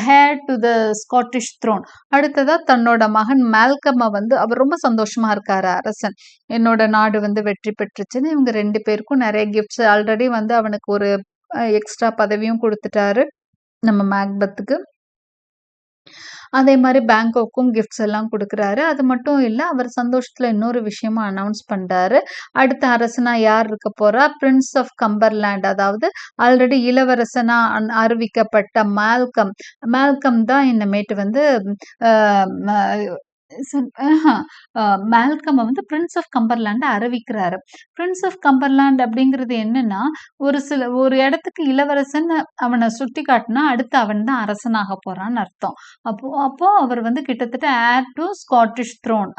heir to the Scottish throne. அடுத்ததா தன்னோட மகன் மேல்கம்மை வந்து அவர் ரொம்ப சந்தோஷமா இருக்காரு அரசன், என்னோட நாடு வந்து வெற்றி பெற்றுச்சுன்னு. இவங்க 2 பேருக்கும் நிறைய கிஃப்ட்ஸ், ஆல்ரெடி வந்து அவனுக்கு ஒரு எக்ஸ்ட்ரா பதவியும் கொடுத்துட்டாரு நம்ம மேக்பத்துக்கு. அதே மாதிரி பேங்கோக்கும் கிஃப்ட்ஸ் எல்லாம் கொடுக்குறாரு. அது மட்டும் இல்லை, அவர் சந்தோஷத்துல இன்னொரு விஷயமும் அனௌன்ஸ் பண்றாரு. அடுத்த அரசனா யார் இருக்க போறா, பிரின்ஸ் ஆஃப் கம்பர்லேண்ட், அதாவது ஆல்ரெடி இளவரசனா அறிவிக்கப்பட்ட மேல்கம் தான் இனிமேட்டு வந்து மேல்கம் வந்து பிரின்ஸ் ஆஃப் கம்பர்லேண்ட் அறிவிக்கிறாரு. பிரின்ஸ் ஆஃப் கம்பர்லேண்ட் அப்படிங்கிறது என்னன்னா, ஒரு இடத்துக்கு இளவரசன் அவனை சுட்டி காட்டினா அடுத்து அவன் தான் அரசனாக போறான்னு அர்த்தம். அப்போ அவர் வந்து கிட்டத்தட்ட heir to Scottish throne,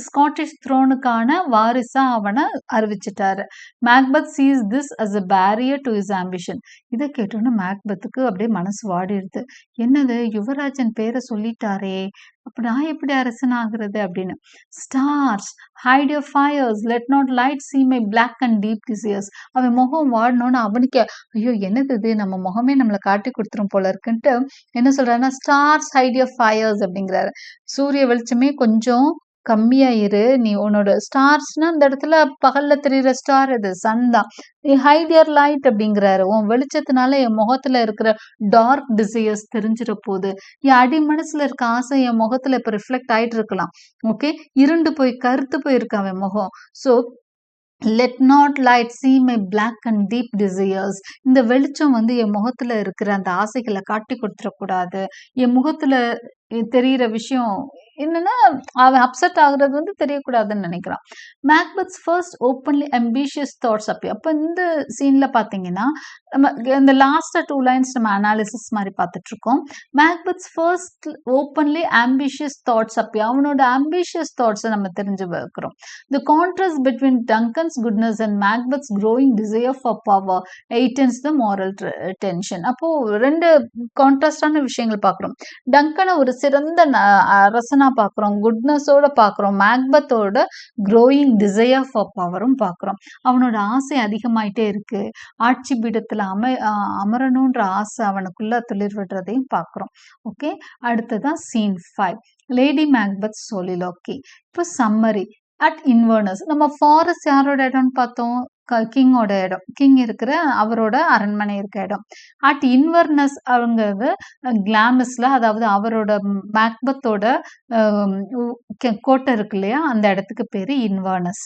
Scottish த்ரோனுக்கான வாரிசா அவனை அறிவிச்சிட்டாரு. Macbeth sees this as a barrier to his ambition. இதை கேட்டோன்னு மேக்பத்துக்கு அப்படியே மனசு வாடிடுது. என்னது, யுவராஜன் பேரை சொல்லிட்டாரே, அப்ப நான் எப்படி அரசன் ஆகுறது அப்படின்னு. Stars hide your fires, let not light see my black and deep desires. அவன் முகம் வாடணும்னு அவனுக்கு ஐயோ என்னது இது, நம்ம முகமே நம்மளை காட்டி கொடுத்துரும் போல இருக்குன்ட்டு என்ன சொல்றாருன்னா, ஸ்டார்ஸ் ஹைட் யுவர் ஃபயர்ஸ் அப்படிங்கிறாரு. சூரிய வெளிச்சமே கொஞ்சம் கம்மியாயிரு, நீ உன்னோட ஸ்டார்ஸ்னா இந்த இடத்துல பகல்ல தெரியுற ஸ்டார் இது சன் தான், நீ ஹைட் யுவர் லைட் அப்படிங்கிறாரு. உன் வெளிச்சத்தினால என் முகத்துல இருக்கிற டார்க் டிசையர்ஸ் தெரிஞ்சிட போகுது, என் அடி மனசுல இருக்க ஆசை என் முகத்துல இப்ப ரிஃப்ளெக்ட் ஆயிட்டு இருக்கலாம். ஓகே, இருண்டு போய் கருத்து போயிருக்கு அவன் முகம். So let not light see my black and deep desires. இந்த வெளிச்சம் வந்து என் முகத்துல இருக்கிற அந்த ஆசைகளை காட்டி கொடுத்துடக்கூடாது, என் முகத்துல தெரியிற விஷயம் என்னன்னா, அவன் அப்செட் ஆகுறது வந்து தெரியக்கூடாதுன்னு நினைக்கிறான். Macbeth's first openly ambitious thoughts appear. அப்ப இந்த சீன்ல பார்த்தீங்கன்னா, நம்ம இந்த லாஸ்ட் 2 லைன்ஸ் நம்ம அனாலிசிஸ் மாரி பார்த்துட்டுருக்கோம். Macbeth's first openly ambitious thoughts appear. அவனோட ஆம்பிஷியஸ் தாட்ஸ நம்ம தெரிஞ்சு வைக்கிறோம். The contrast between Duncan's goodness and Macbeth's growing desire for power heightens the moral tension. அப்போ 2 கான்ட்ராஸ்டான விஷயங்கள் பார்க்குறோம். டங்கன ஒரு சிறந்த அரசனா பார்க்குறோம். குட்னஸோட பார்க்குறோம். மேக்பெத்தோட க்ரோயிங் டிசையர் ஃபார் பவரும் பார்க்குறோம். அவனோட ஆசை அதிகமாயிட்டே இருக்கு. ஆட்சி பீடத்துல அமரணுன்ற ஆசை அவனுக்குள்ள துளிர் விடுறதையும் பார்க்குறோம். ஓகே, அடுத்ததான் சீன் 5, லேடி மேக்பெத் சோலிலோக்கி. இப்போ சம்மரி. அட் இன்வர்னஸ் நம்ம ஃபாரஸ்ட் யாரோட இடம்னு பார்த்தோம்? கிங்கோட இடம். கிங் இருக்கிற அவரோட அரண்மனை இருக்க இடம். அட் இன்வர்னஸ் அவங்கிறது கிளாமஸ்ல, அதாவது அவரோட மேக்பெத்தோட கோட்டை இருக்கு இல்லையா, அந்த இடத்துக்கு பேரு இன்வர்னஸ்.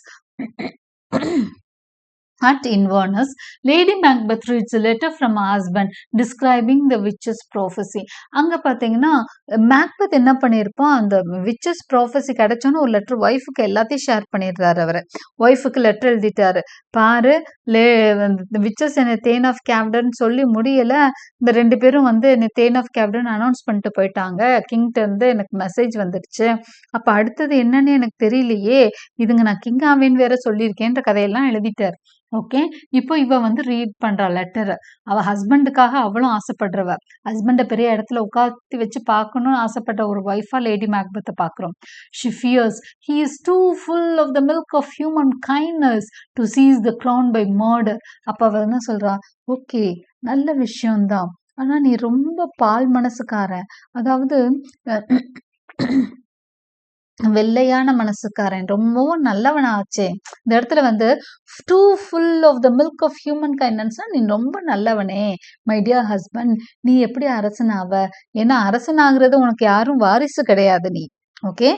At Inverness, Lady Macbeth reads a letter from her husband describing the witch's prophecy. அங்க பார்த்தீங்கன்னா மேக்பெத் என்ன பண்ணியிருப்பான், அந்த விச்சஸ் ப்ராஃபஸி கிடைச்சோன்னு ஒரு லெட்டர் ஒய்ஃபுக்கு எல்லாத்தையும் ஷேர் பண்ணிடுறாரு. அவர் ஒய்ஃபுக்கு லெட்டர் எழுதிட்டாரு. பாரு, விச்சஸ் என்னை தேன் ஆஃப் கேப்டன் சொல்லி முடியல, இந்த 2 பேரும் வந்து என்னை தேன் ஆஃப் கேப்டன் அனௌன்ஸ் பண்ணிட்டு போயிட்டாங்க. கிங்ட்ட இருந்து எனக்கு மெசேஜ் வந்துடுச்சு. அப்ப அடுத்தது என்னன்னு எனக்கு தெரியலையே, இதுங்க நான் கிங் ஆவேன்னு வேற சொல்லியிருக்கேன்ற கதையெல்லாம் எழுதிட்டார். ஓகே, இப்போ இவ வந்து ரீட் பண்றா லெட்டர். அவ ஹஸ்பண்டுக்காக அவளும் ஆசைப்படுறவ. ஹஸ்பண்ட பெரிய இடத்துல உட்காத்தி வச்சு பார்க்கணும்னு ஆசைப்பட்ட ஒரு ஒய்ஃபா லேடி மேக்பெத்தை பார்க்கிறோம். She fears he is too full of the milk of human kindness to seize the crown by murder. அப்ப அவ என்ன சொல்றா, ஓகே நல்ல விஷயம்தான், ஆனா நீ ரொம்ப பால் மனசுக்காரன், அதாவது வெள்ளையான மனசுக்காரன், ரொம்பவும் நல்லவனாச்சே. இந்த இடத்துல வந்து too full of the milk of human கைண்ட்னஸ்னா நீ ரொம்ப நல்லவனே மை டியர் ஹஸ்பண்ட், நீ எப்படி அரசனாவ? ஏன்னா அரசனாகிறது உனக்கு யாரும் வாரிசு கிடையாது. நீ ஓகே,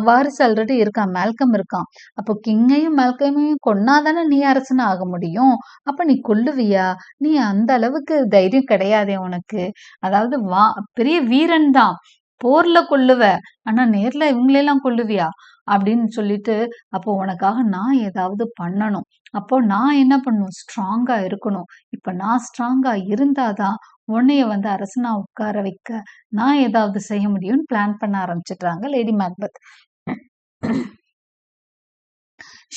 வாரிசு ஆல்ரெடி இருக்கான், மேல்கம் இருக்கான். அப்போ கிங்கையும் மேல்கமையும் கொன்னாதானே நீ அரசனா ஆக முடியும். அப்ப நீ கொல்லுவியா? நீ அந்த அளவுக்கு தைரியம் கிடையாதே உனக்கு. அதாவது பெரிய வீரன் தான், போர்ல கொல்லுவ, ஆனா நேர்ல இவங்களெல்லாம் கொல்லுவியா அப்படின்னு சொல்லிட்டு, அப்போ உனக்காக நான் ஏதாவது பண்ணணும். அப்போ நான் என்ன பண்ணணும்? ஸ்ட்ராங்கா இருக்கணும். இப்ப நான் ஸ்ட்ராங்கா இருந்தாதான் உன்னைய வந்து அரசனா உட்கார வைக்க நான் ஏதாவது செய்ய முடியும்னு பிளான் பண்ண ஆரம்பிச்சிடுறாங்க lady Macbeth.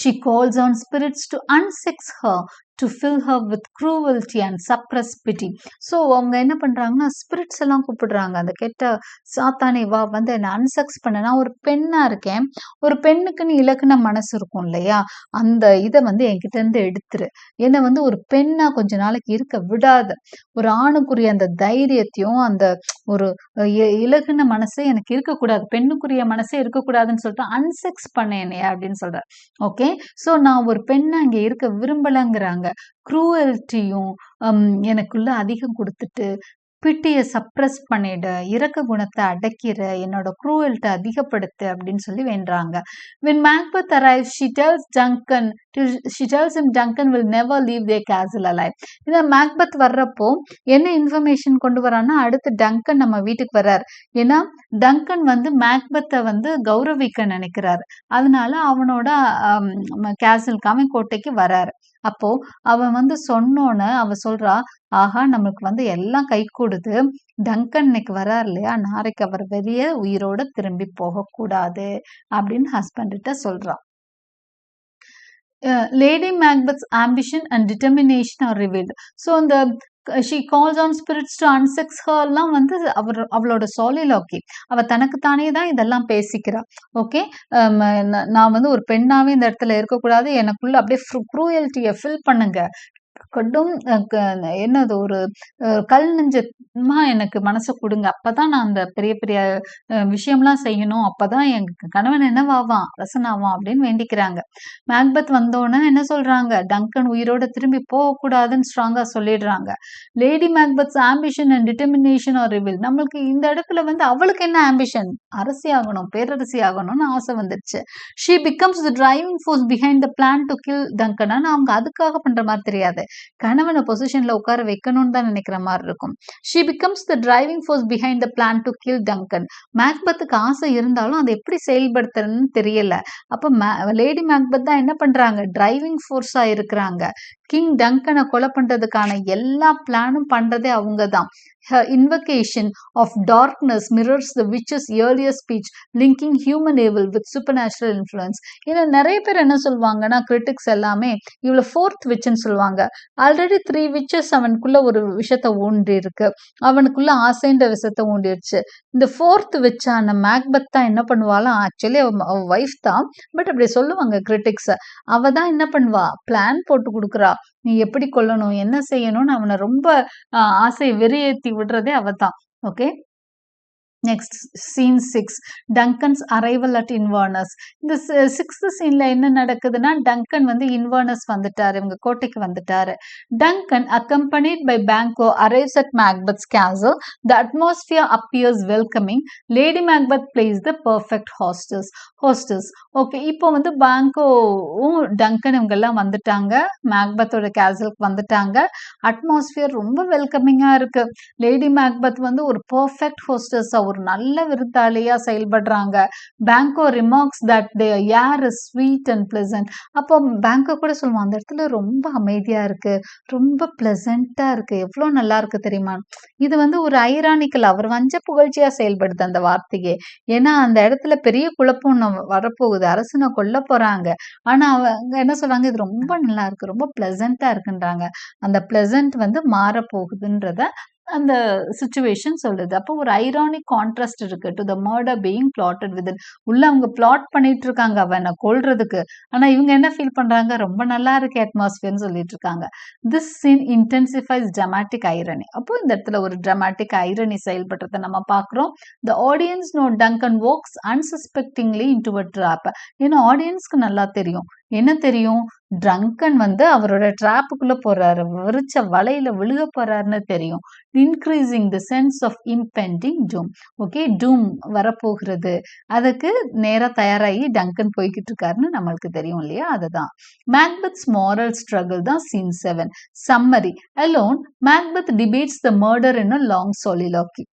She calls on spirits to unsex her, to fill her with cruelty and suppress pity. So அவங்க என்ன பண்றாங்கன்னா, ஸ்பிரிட்ஸ் எல்லாம் கூப்பிடுறாங்க. அந்த கெட்ட சாத்தானே வா வந்து என்னை அன்செக்ஸ் பண்ண, நான் ஒரு பெண்ணா இருக்கேன், ஒரு பெண்ணுக்குன்னு இலக்குன மனசு இருக்கும் இல்லையா, அந்த இதை வந்து என்கிட்ட இருந்து எடுத்துரு, என்னை வந்து ஒரு பெண்ணா கொஞ்ச நாளைக்கு இருக்க விடாத, ஒரு ஆணுக்குரிய அந்த தைரியத்தையும் அந்த ஒரு இலகுன மனசே எனக்கு இருக்கக்கூடாது, பெண்ணுக்குரிய மனசே இருக்கக்கூடாதுன்னு சொல்லிட்டு அன்செக்ஸ் பண்ண என்னையா அப்படின்னு சொல்ற. ஓகே, ஸோ நான் ஒரு பெண்ணா இங்க இருக்க விரும்பலங்கிறாங்க. க்ரூவல்ட்டியும் எனக்குள்ள அதிகம் கொடுத்துட்டு பிட்டிய சப்ரஸ் பண்ணிடு, இரக்க குணத்தை அடக்கிற, என்னோட க்ரூவல்ட்ட அதிகப்படுத்து அப்படின்னு சொல்லி வேண்டுறாங்க. When Macbeth arrives, she tells him Duncan will never leave their castle alive. இந்த மேக்பெத் வர்றப்போ என்ன இன்ஃபர்மேஷன் கொண்டு வரான்னா, அடுத்து டங்கன் நம்ம வீட்டுக்கு வர்றார். ஏன்னா டங்கன் வந்து மேக்பெத்தை வந்து கௌரவிக்க நினைக்கிறாரு. அதனால அவனோட கேசலுக்கு, அவன் கோட்டைக்கு வர்றாரு. அப்போ அவன் வந்து சொன்னோன்னு அவ சொல்றா, ஆஹா நம்மளுக்கு வந்து எல்லாம் கை கூடுது, டங்கன் இன்னைக்கு வரார் இல்லையா, நாளைக்கு அவர் வெளியே உயிரோட திரும்பி போகக்கூடாது அப்படின்னு ஹஸ்பண்ட்ட சொல்றா. Lady Macbeth's ambition and determination are revealed. So இந்த she calls on spirits to unsex her எல்லாம் வந்து அவளோட சாலிலோக்கி, அவ தனக்கு தானே தான் இதெல்லாம் பேசிக்கிறா. ஓகே, நான் வந்து ஒரு பெண்ணாவே இந்த இடத்துல இருக்கக்கூடாது, எனக்குள்ள அப்படியே க்ரூயல்ட்டியை ஃபில் பண்ணுங்க, கடும் என்னது ஒரு கல் நெஞ்சமா எனக்கு மனசை கொடுங்க, அப்பதான் நான் அந்த பெரிய பெரிய விஷயம்லாம் செய்யணும், அப்பதான் என் கணவன் என்னவாவான், அரசனாவான் அப்படின்னு வேண்டிக்கிறாங்க. மேக்பெத் வந்தோன்னே என்ன சொல்றாங்க, டங்கன் உயிரோட திரும்பி போகக்கூடாதுன்னு ஸ்ட்ராங்கா சொல்லிடுறாங்க. Lady Macbeth's ambition and determination are reveal. நம்மளுக்கு இந்த இடத்துல வந்து அவளுக்கு என்ன ஆம்பிஷன், அரசி ஆகணும், பேரரசி ஆகணும்னு ஆசை வந்துருச்சு. She becomes the driving force behind the plan to kill Duncan. ஆனா அவங்க அதுக்காக பண்ற மாதிரி தெரியாது, கணவனை பொசிஷன்ல உட்கார வைக்கணும்னு தான் நினைக்கிற மாதிரி இருக்கும். She becomes the driving force behind the plan to kill Duncan. மேக்பத்துக்கு ஆசை இருந்தாலும் அதை எப்படி செயல்படுத்துறதுன்னு தெரியல. அப்ப லேடி மேக்பத் தான் என்ன பண்றாங்க, டிரைவிங் ஃபோர்ஸா இருக்கிறாங்க. கிங் டங்கனை கொலை பண்றதுக்கான எல்லா பிளானும் பண்றதே அவங்க தான். Her invocation of darkness mirrors the witch's earlier speech linking human evil with supernatural influence. ஏன்னா நிறைய பேர் என்ன சொல்லுவாங்கன்னா, கிரிட்டிக்ஸ் எல்லாமே இவ்வளவு ஃபோர்த் விட்ச்னு சொல்லுவாங்க. ஆல்ரெடி 3 விட்சஸ் அவனுக்குள்ள ஒரு விஷயத்த ஊன்றி இருக்கு, அவனுக்குள்ள ஆசைன்ற விஷயத்த ஊண்டிடுச்சு. இந்த ஃபோர்த் விட்சான மேக்பத் தான் என்ன பண்ணுவாளாம், ஆக்சுவலி அவ ஒய்ஃப் தான், பட் அப்படி சொல்லுவாங்க கிரிட்டிக்ஸ். அவ தான் என்ன பண்ணுவா, பிளான் போட்டு கொடுக்குறா, நீ எப்படி கொல்லணும், என்ன செய்யணும்னு அவனை ரொம்ப ஆசை வெறியேத்தி விடுறதே அவதான். Okay, next scene 6, Duncan's arrival at Inverness. இந்த 6th சீன்ல என்ன நடக்குதுன்னா, டங்கன் வந்து இன்வர்னஸ் வந்துட்டாரு, இவங்க கோட்டைக்கு வந்துட்டாரு. Duncan accompanied by Banquo arrives at Macbeth's castle. The atmosphere appears welcoming. Lady Macbeth plays the perfect hostess. Okay, இப்போ வந்து பேங்கோவும் டங்கன் இவங்க எல்லாம் வந்துட்டாங்க, மேக்பத்தோட கேசலுக்கு வந்துட்டாங்க. அட்மாஸ்பியர் ரொம்ப வெல்கமிங்கா இருக்கு. லேடி மேக்பத் வந்து ஒரு பெர்ஃபெக்ட் ஹோஸ்டஸா, ஒரு நல்ல விருந்தாளியா செயல்படுறாங்க. Banquo remarks that the air is sweet and pleasant. அப்போ பேங்கோ கூட சொல்லுவான், அந்த இடத்துல ரொம்ப அமைதியா இருக்கு, ரொம்ப பிளசண்டா இருக்கு, எவ்வளோ நல்லா இருக்கு தெரியுமா. இது வந்து ஒரு ஐரானிக்கல், அவர் வஞ்ச புகழ்ச்சியா செயல்படுது அந்த வார்த்தையே. ஏன்னா அந்த இடத்துல பெரிய குழப்பம் வரப்போகுது, அரசனை கொல்ல போறாங்க. ஆனா அவங்க என்ன சொல்றாங்க, இது ரொம்ப நல்லா இருக்கு, ரொம்ப பிளசண்டா இருக்குன்றாங்க. அந்த பிளசன்ட் வந்து மாற போகுதுன்றத அந்த சிச்சுவேஷன் சொல்லுது. அப்போ ஒரு ஐரானிக் கான்ட்ராஸ்ட் இருக்கு to the murder being blotted with. உள்ள அவங்க பிளாட் பண்ணிட்டு இருக்காங்க அவனை கொல்றதுக்கு, ஆனா இவங்க என்ன ஃபீல் பண்றாங்க, ரொம்ப நல்லா இருக்கு அட்மாஸ்பியர்னு சொல்லிட்டு இருக்காங்க. This scene intensifies dramatic irony. அப்போ இந்த இடத்துல ஒரு dramatic irony செயல்படுறத நம்ம பார்க்கிறோம். The audience know Duncan walks unsuspectingly into a trap. ஏன்னா ஆடியன்ஸ்க்கு நல்லா தெரியும், என்ன தெரியும், ட்ரங்கன் வந்து அவரோட ட்ராப்புக்குள்ள போறாரு, விரிச்ச வலையில விழுக போறாருன்னு தெரியும். Increasing the sense of impending doom. Okay, doom வரப்போகிறது, அதுக்கு நேரா தயாராகி டங்கன் போய்கிட்டு இருக்காருன்னு நம்மளுக்கு தெரியும் இல்லையா, அதுதான். மேக்பெத்ஸ் மாரல் ஸ்ட்ரகிள் தான் scene 7. Summary. Alone Macbeth debates the murder in a long soliloquy.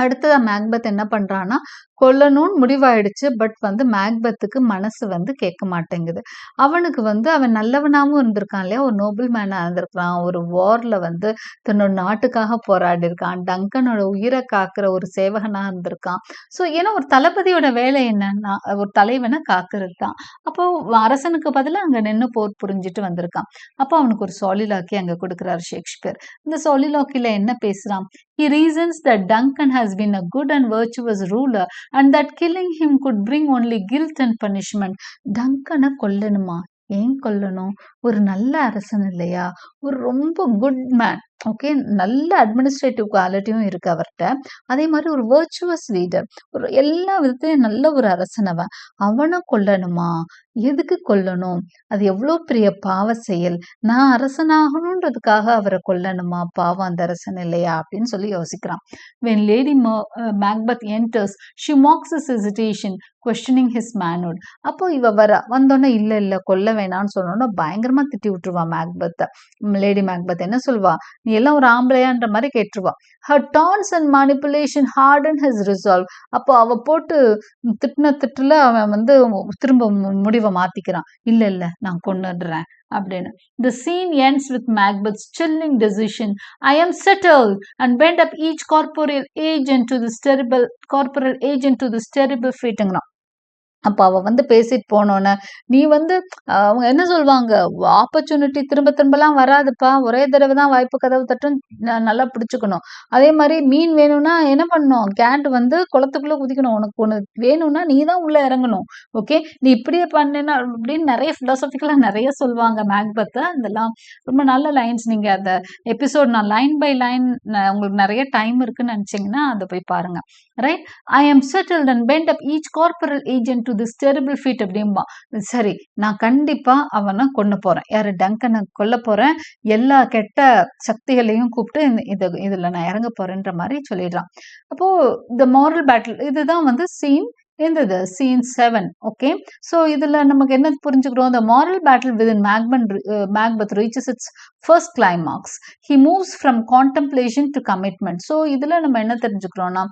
அடுத்ததா மேக்பெத் என்ன பண்றான்னா, கொல்லணும்னு முடிவாயிடுச்சு. பட் வந்து மேக்பெத்துக்கு மனசு வந்து கேட்க மாட்டேங்குது. அவனுக்கு வந்து அவன் நல்லவனாவும் இருந்திருக்கான் இல்லையா, ஒரு நோபல் மேனா இருந்திருக்கான், ஒரு வார்ல வந்து தன்னோட நாட்டுக்காக போராடி இருக்கான், டங்கனோட உயிரை காக்குற ஒரு சேவகனா இருந்திருக்கான். ஸோ ஏன்னா ஒரு தளபதியோட வேலை என்னன்னா, ஒரு தலைவனை காக்குறது தான். அப்போ அரசனுக்கு பதிலாக அங்க நின்று போர் புரிஞ்சுட்டு வந்திருக்கான். அப்போ அவனுக்கு ஒரு soliloquy அங்க கொடுக்குறாரு ஷேக்ஸ்பியர். இந்த soliloquy-ல என்ன பேசுறான், he reasons that Duncan has been a good and virtuous ruler and that killing him could bring only guilt and punishment. டங்கனை கொல்லணுமா, ஏன் கொல்லணும், ஒரு நல்ல அரசன் இல்லையா, ஒரு ரொம்ப குட் மேன், ஓகே, நல்ல அட்மினிஸ்ட்ரேட்டிவ் குவாலிட்டியும் இருக்கு அவர்கிட்ட. அதே மாதிரி ஒரு வர்ச்சுவஸ் லீடர், ஒரு எல்லா விதத்திலையும் நல்ல ஒரு அரசன் அவன், அவனை கொல்லணுமா, எதுக்கு கொல்லணும், அது எவ்வளோ பெரிய பாவ செயல், நான் அரசனாகணுன்றதுக்காக அவரை கொல்லணுமா, பாவம் அந்த அரசன் இல்லையா அப்படின்னு சொல்லி யோசிக்கிறான். when lady Macbeth enters, she mocks his hesitation, questioning his manhood. அப்போ இவ வந்தோடனே இல்ல கொல்ல வேணாம்னு சொன்னோன்னா பயங்கரமா திட்டி விட்டுருவா மேக்பெத். லேடி மேக்பெத் என்ன சொல்வா, நீ எல்லாம் ஒரு ஆம்பளையான்ற மாதிரி கேட்டுருவா. her taunts and manipulation harden his resolve. அப்போ அவ போட்டு திட்டுல அவன் வந்து திரும்ப முடிவை மாத்திக்கிறான், இல்ல நான் கொன்னுடுறேன் அப்படின்னு. The scene ends with Macbeth's chilling decision, I am settled, and bend up each corporeal agent to this terrible fate. அப்போ அவ வந்து பேசிட்டு போனோன்னே, நீ வந்து அவங்க என்ன சொல்லுவாங்க, ஆப்பர்ச்சுனிட்டி திரும்ப திரும்பலாம் வராதுப்பா, ஒரே தடவை தான் வாய்ப்பு கதவு தட்டும், நல்லா பிடிச்சுக்கணும். அதே மாதிரி மீன் வேணும்னா என்ன பண்ணணும், கேட் வந்து குளத்துக்குள்ள குதிக்கணும், உனக்கு ஒன்று வேணும்னா நீ தான் உள்ள இறங்கணும். ஓகே, நீ இப்படியே பண்ணேன்னா அப்படின்னு நிறைய பிலாசபிக்கலா நிறைய சொல்லுவாங்க மேக்பெத்தை. அதெல்லாம் ரொம்ப நல்ல லைன்ஸ். நீங்க அந்த எபிசோட் நான் லைன் பை லைன், உங்களுக்கு நிறைய டைம் இருக்குன்னு நினைச்சீங்கன்னா அதை போய் பாருங்க. Right, I am settled and bend up each corporal agent to this terrible feat அப்படின்பா. சரி, நான் கண்டிப்பா அவனை கொண்டு போறேன், யாரு, டங்கனை கொல்ல போறேன், எல்லா கெட்ட சக்திகளையும் கூப்பிட்டு இதுல நான் இறங்க போறேன்ற மாதிரி சொல்லிடுறான். அப்போ த மாரல் பேட்டில், இதுதான் வந்து சீன் இந்த scene 7. ஓகே, ஸோ இதில் நமக்கு என்ன புரிஞ்சுக்கிறோம், the moral battle within Macbeth reaches its first climax. He moves from contemplation to commitment. So இதில் நம்ம என்ன தெரிஞ்சுக்கிறோம்னா,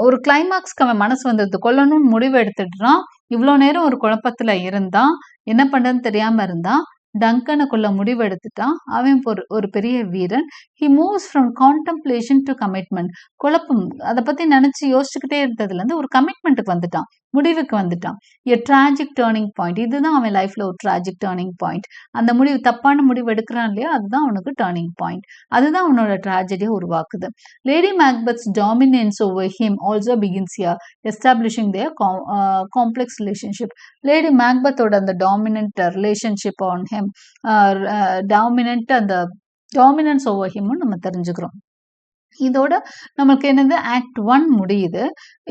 ஒரு கிளைமாக்ஸ்க்கு அவன் மனசு வந்தது, கொல்லணும்னு முடிவு எடுத்துட்டுறான். இவ்வளோ நேரம் ஒரு குழப்பத்தில் இருந்தான், என்ன பண்ணுறதுன்னு தெரியாமல் இருந்தான். டங்கனை கொல்ல முடிவு எடுத்துட்டான். அவன் ஒரு பெரிய வீரன். He moves from contemplation to commitment. குழப்பம் அதை பத்தி நினைச்சு யோசிச்சுக்கிட்டே இருந்ததுல இருந்து ஒரு கமிட்மெண்ட்டுக்கு வந்துட்டான், முடிவுக்கு வந்துட்டான். எ டிராஜிக் டேர்னிங் பாயிண்ட். இதுதான் அவன் லைஃப்ல ஒரு டிராஜிக் டேர்னிங் பாயிண்ட். அந்த முடிவு, தப்பான முடிவு எடுக்கிறான் இல்லையா, அதுதான் அவனுக்கு டேர்னிங் பாயிண்ட். அதுதான் அவனோட ட்ராஜடியை உருவாக்குது. Lady Macbeth's dominance over him also begins here, establishing their complex relationship. Lady மேக்பெத்தோட அந்த dominant relationship on him, dominant அந்த டாமினன்ஸ் ஓவர் ஹிம்னு நம்ம தெரிஞ்சுக்கிறோம். இதோட நமக்கு என்னது, ஆக்ட் 1 முடியுது.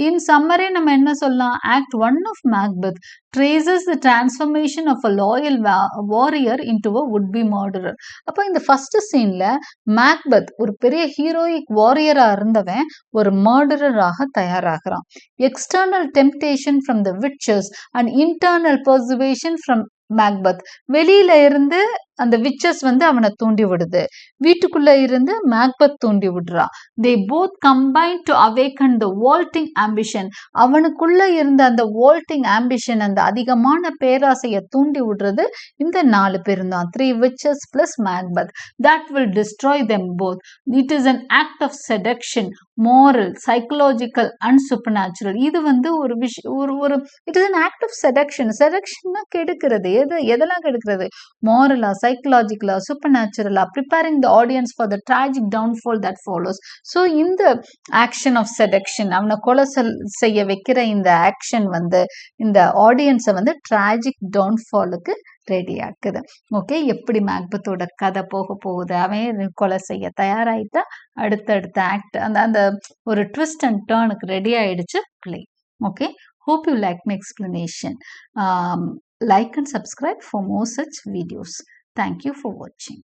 இன் சம்மரே நம்ம என்ன சொல்லலாம், act 1 of Macbeth traces the transformation of a loyal warrior into a would-be murderer. அப்போ இந்த ஃபர்ஸ்ட் சீன்ல மேக்பெத் ஒரு பெரிய ஹீரோயிக் வாரியரா இருந்தவன் ஒரு மர்டரராக தயாராகிறான். External temptation from the witches and internal persuasion from Macbeth. வெளியில இருந்து அந்த விச்சஸ் அவனை தூண்டி விடுது, வீட்டுக்குள்ள இருந்து மேக்பெத் தூண்டி விடுறா. they both combine to awaken the vaulting ambition. அவனுக்குள்ள இருந்த அந்த vaulting ambition, அந்த அதிகமான பேராசையை தூண்டி விடுறது இந்த 4 பேரும் தான். 3 witches plus Macbeth. that will destroy them both. it is an act of seduction, moral, psychological and supernatural. இது ஒரு ஒரு it is an act of seduction. seductionனா கெடுக்கிறது. எதெல்லாம் கெடுக்கிறது, moral, psychological, supernatural, preparing the audience for the tragic downfall that follows. So இந்த action of seduction, அவனை கொலை செய்ய வைக்கிற இந்த ஆக்ஷன் இந்த ஆடியன்ஸை tragic downfallக்கு ரெடி ஆக்குது. ஓகே, எப்படி மேக்பெத்தோட கதை போக போகுது, அவன் கொலை செய்ய தயாராயிட்டா அடுத்தடுத்த ஆக்ட் அந்த ஒரு ட்விஸ்ட் அண்ட் டர்னுக்கு ரெடி ஆயிடுச்சு play. Okay, hope you like my explanation. Like and subscribe for more such videos. Thank you for watching.